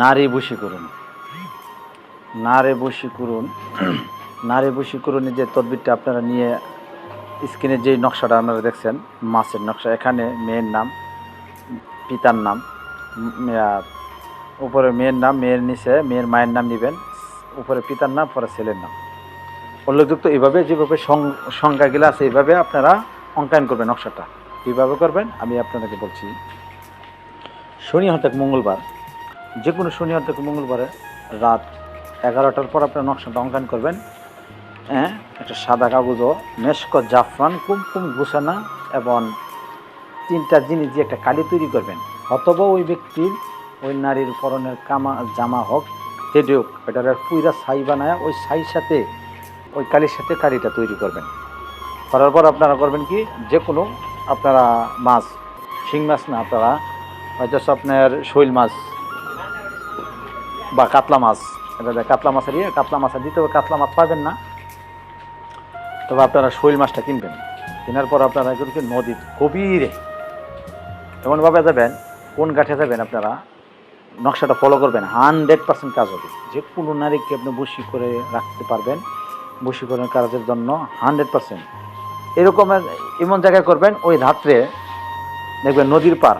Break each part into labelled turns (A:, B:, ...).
A: নারী বশীকরণ। নারী বশীকরণ নারী বশীকরণের যে তদবিরটা আপনারা নিয়ে স্ক্রিনে যে নকশাটা আপনারা দেখছেন, মাছের নকশা, এখানে মেয়ের নাম, পিতার নাম, উপরে মেয়ের নাম, মেয়ের নিচে মেয়ের মায়ের নাম নেবেন, উপরে পিতার নাম, পরে ছেলের নাম উল্লেখযুক্ত। এইভাবে যেভাবে সংখ্যাগুলো আছে এইভাবে আপনারা অঙ্কায়ন করবেন। নকশাটা কীভাবে করবেন আমি আপনাদেরকে বলছি। শনি হতে মঙ্গলবার, যে কোনো শনি হতে মঙ্গলবারে রাত 11টার পর আপনার নকশাটা অঙ্কন করবেন। হ্যাঁ, একটা সাদা কাগজও মেশক, জাফরান, কুমকুম, গুছানা এবং 3টা জিনিস দিয়ে একটা কালি তৈরি করবেন। অথবা ওই ব্যক্তির, ওই নারীর পরনের জামা হোক, যেটি হোক, এটার পুইরা ছাই বানায় ওই ছাইর সাথে, ওই কালির সাথে কালিটা তৈরি করবেন। করার পর আপনারা করবেন কি, যে কোনো আপনারা মাছ, শিং মাছ না, আপনারা হয়তো আপনার শৈল মাছ বা কাতলা মাছ, এটা কাতলা মাছের কাতলা মাছের দিতে হবে। কাতলা মাছ পাবেন না, তবে আপনারা শৈল মাছটা কিনবেন। কেনার পর আপনারা এগুলোকে নদীর গভীরে এমনভাবে যাবেন, কোন ঘাটে যাবেন আপনারা নকশাটা ফলো করবেন, 100% কাজ হবে। যে কোনো নারীকে আপনি বশী করে রাখতে পারবেন, বশীকরণের কাজের জন্য 100%। এরকমের এমন জায়গায় করবেন, ওই রাত্রে দেখবেন নদীর পার,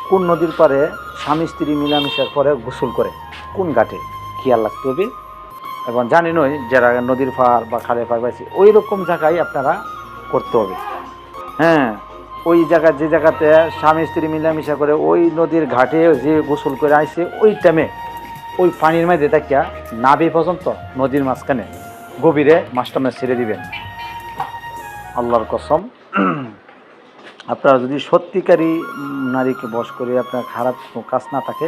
A: কোন নদীর পারে স্বামী স্ত্রী মিলামিশার পরে গোসল করে, কোন ঘাটে খেয়াল রাখতে হবে। এবং জানেনই যারা নদীর পার বা খালের পার পাইছে, ওই রকম জায়গায় আপনারা করতে হবে। হ্যাঁ, ওই জায়গা, যে জায়গাতে স্বামী স্ত্রী মিলামিশা করে ওই নদীর ঘাটে যে গোসল করে আসছে, ওই টাইমে ওই পানির মধ্যে থাকিয়া নাভি পর্যন্ত নদীর মাঝখানে গভীরে মাছটা ছেড়ে দিবেন। আল্লাহর কসম, আপনারা যদি সত্যিকারী নারীকে বশ করে আপনার খারাপ কাজ না থাকে,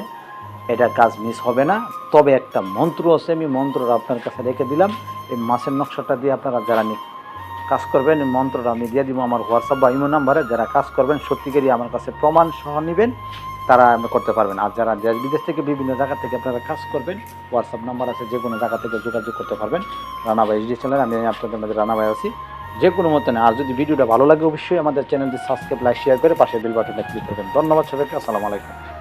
A: এটা কাজ মিস হবে না। তবে একটা মন্ত্র আছে, আমি মন্ত্রটা আপনার কাছে রেখে দিলাম। এই মাছের নকশাটা দিয়ে আপনারা যারা কাজ করবেন, মন্ত্রটা আমি দিয়ে দিব আমার হোয়াটসঅ্যাপ বা ইমো নাম্বারে। যারা কাজ করবেন সত্যিকারই আমার কাছে প্রমাণ সহ নেবেন, তারা করতে পারবেন। আর যারা দেশ বিদেশ থেকে বিভিন্ন জায়গা থেকে আপনারা কাজ করবেন, হোয়াটসঅ্যাপ নাম্বার আছে, যে কোনো জায়গা থেকে যোগাযোগ করতে পারবেন। রানা ভাই এইচডি চ্যানেল, আমি আপনাদের মধ্যে রানা ভাই আছি, যে কোনো মতো না। আর যদি ভিডিওটা ভালো লাগে অবশ্যই আমাদের চ্যানেলটি সাবস্ক্রাইব, লাইক, শেয়ার করে পাশে বেল বাটনটা ক্লিক করবেন। ধন্যবাদ সবাইকে, আসসালামু আলাইকুম।